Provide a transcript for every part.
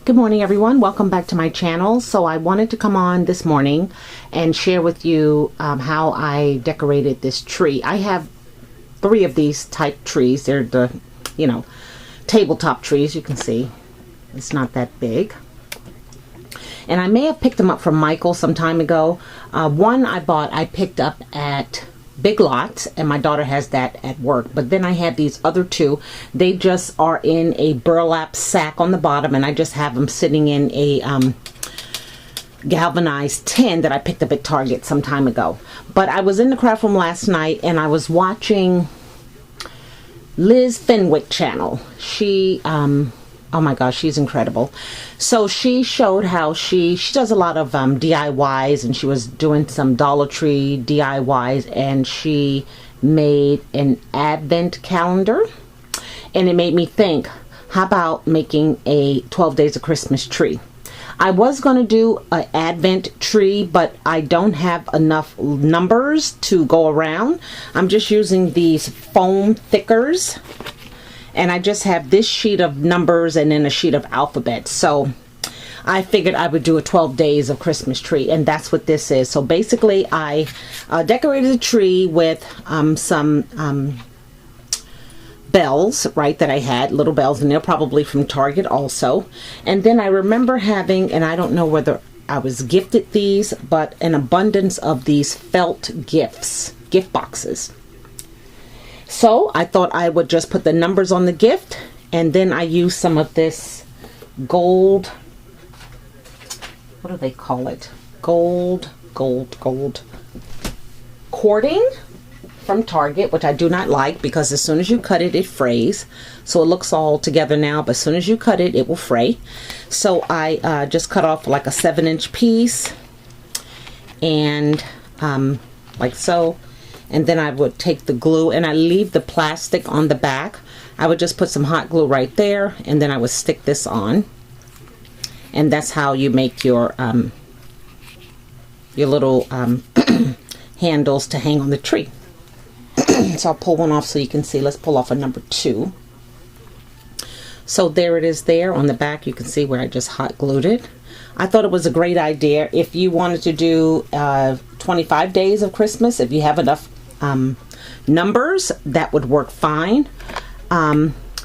Good morning, everyone. Welcome back to my channel. So I wanted to come on this morning and share with you how I decorated this tree. I have 3 of these type trees. They're the, tabletop trees. You can see it's not that big. And I may have picked them up from Michael some time ago. One I picked up at Big Lots, and my daughter has that at work. But then I had these other 2. They just are in a burlap sack on the bottom, and I just have them sitting in a galvanized tin that I picked up at Target some time ago. But I was in the craft room last night, and I was watching Liz Fenwick channel. She oh my gosh, she's incredible. So she showed how she does a lot of DIYs, and she was doing some Dollar Tree DIYs, and she made an advent calendar, and it made me think, how about making a 12 days of Christmas tree? I was going to do an advent tree, but I don't have enough numbers to go around. I'm just using these foam thickers. And I just have this sheet of numbers and then a sheet of alphabet. So I figured I would do a 12 days of Christmas tree, and that's what this is. So basically I decorated the tree with some bells, right, that I had, little bells, and they're probably from Target also. And then I remember having, and I don't know whether I was gifted these, but an abundance of these felt gift boxes. So I thought I would just put the numbers on the gift, and then I used some of this gold, what do they call it? Gold cording from Target, which I do not like because as soon as you cut it, it frays. So it looks all together now, but as soon as you cut it, it will fray. So I just cut off like a 7-inch piece, and like so. And then I would take the glue, and I leave the plastic on the back. I would just put some hot glue right there, and then I would stick this on. And that's how you make your little handles to hang on the tree. So I'll pull one off so you can see. Let's pull off a number 2. So there it is there on the back. You can see where I just hot glued it. I thought it was a great idea. If you wanted to do 25 days of Christmas, if you have enough numbers, that would work fine.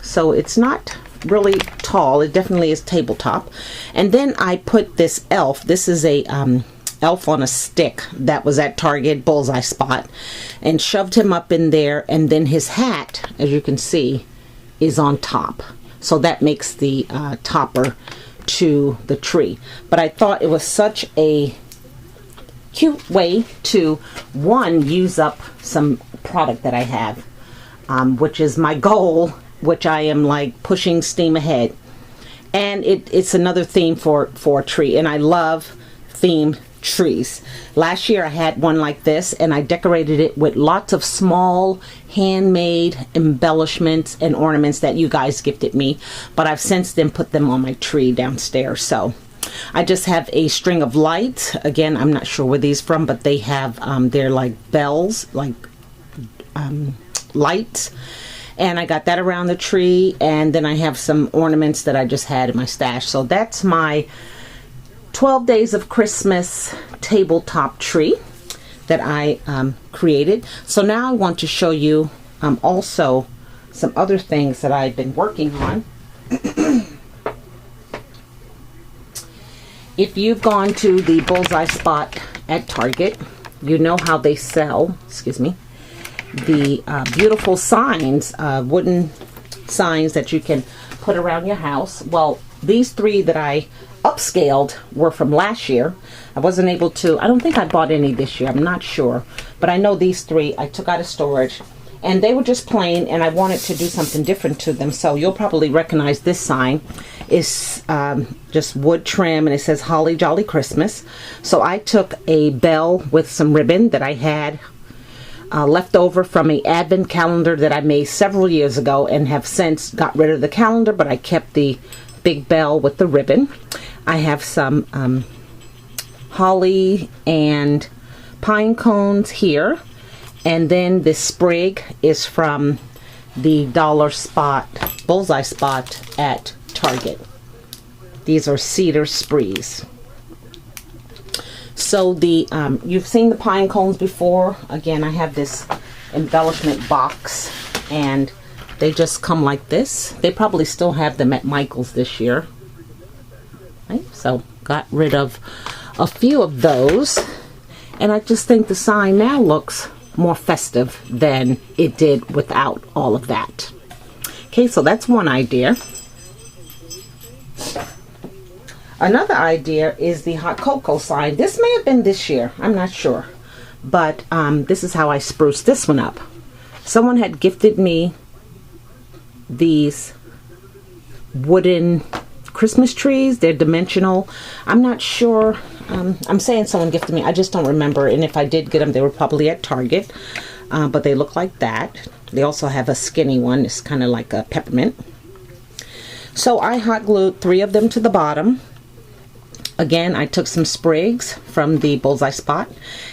So it's not really tall. It definitely is tabletop. And then I put this elf. This is a elf on a stick that was at Target Bullseye Spot, and shoved him up in there, and then his hat, as you can see, is on top. So that makes the topper to the tree. But I thought it was such a cute way to, one, use up some product that I have, which is my goal, which I am like pushing steam ahead. And it's another theme for a tree, and I love themed trees. Last year I had one like this, and I decorated it with lots of small handmade embellishments and ornaments that you guys gifted me, but I've since then put them on my tree downstairs. So I just have a string of lights. Again, I'm not sure where these from, but they have they're like bells, like lights, and I got that around the tree. And then I have some ornaments that I just had in my stash. So that's my 12 days of Christmas tabletop tree that I created. So now I want to show you also some other things that I've been working on. If you've gone to the Bullseye Spot at Target, you know how they sell, excuse me, the beautiful signs, wooden signs that you can put around your house. Well, these 3 that I upscaled were from last year. I wasn't able to, I don't think I bought any this year, I'm not sure, but I know these 3 I took out of storage, and they were just plain, and I wanted to do something different to them. So you'll probably recognize this sign. It's just wood trim, and it says Holly Jolly Christmas. So I took a bell with some ribbon that I had left over from an advent calendar that I made several years ago, and have since got rid of the calendar, but I kept the big bell with the ribbon. I have some holly and pine cones here, and then this sprig is from the Bullseye Spot at Target. These are cedar sprees. So the you've seen the pine cones before. Again, I have this embellishment box, and they just come like this. They probably still have them at Michael's this year. Right? So got rid of a few of those, and I just think the sign now looks more festive than it did without all of that. Okay, so that's one idea. Another idea is the hot cocoa sign. This may have been this year, I'm not sure, but this is how I spruced this one up. Someone had gifted me these wooden Christmas trees. They're dimensional. I'm not sure. I'm saying someone gifted me. I just don't remember. And if I did get them, they were probably at Target. But they look like that. They also have a skinny one. It's kind of like a peppermint. So I hot glued 3 of them to the bottom. Again, I took some sprigs from the Bullseye Spot.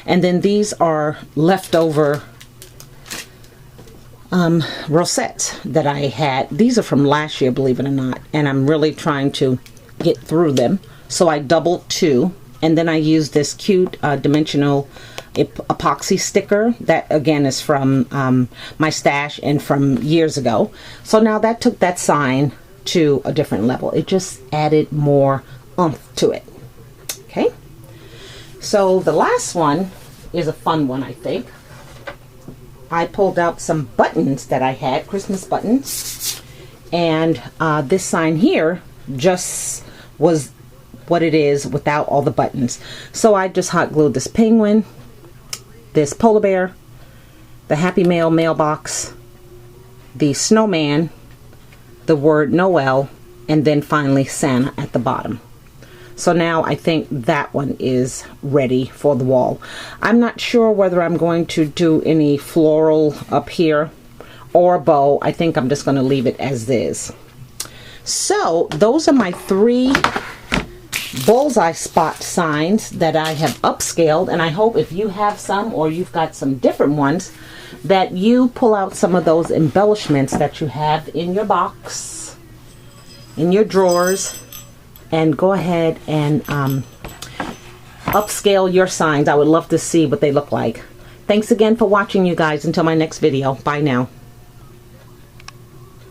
And then these are leftover rosettes that I had. These are from last year, believe it or not, and I'm really trying to get through them. So I doubled 2, and then I used this cute dimensional epoxy sticker that again is from my stash and from years ago. So now that took that sign to a different level. It just added more oomph to it. Okay, so the last one is a fun one, I think. I pulled out some buttons that I had, Christmas buttons, and this sign here just was what it is without all the buttons. So I just hot glued this penguin, this polar bear, the Happy Mail mailbox, the snowman, the word Noel, and then finally Santa at the bottom. So now I think that one is ready for the wall. I'm not sure whether I'm going to do any floral up here or a bow. I think I'm just going to leave it as is. So those are my 3 Bullseye Spot signs that I have upscaled, and I hope if you have some or you've got some different ones that you pull out some of those embellishments that you have in your box, in your drawers, and go ahead and upscale your signs. I would love to see what they look like. Thanks again for watching, you guys. Until my next video. Bye now.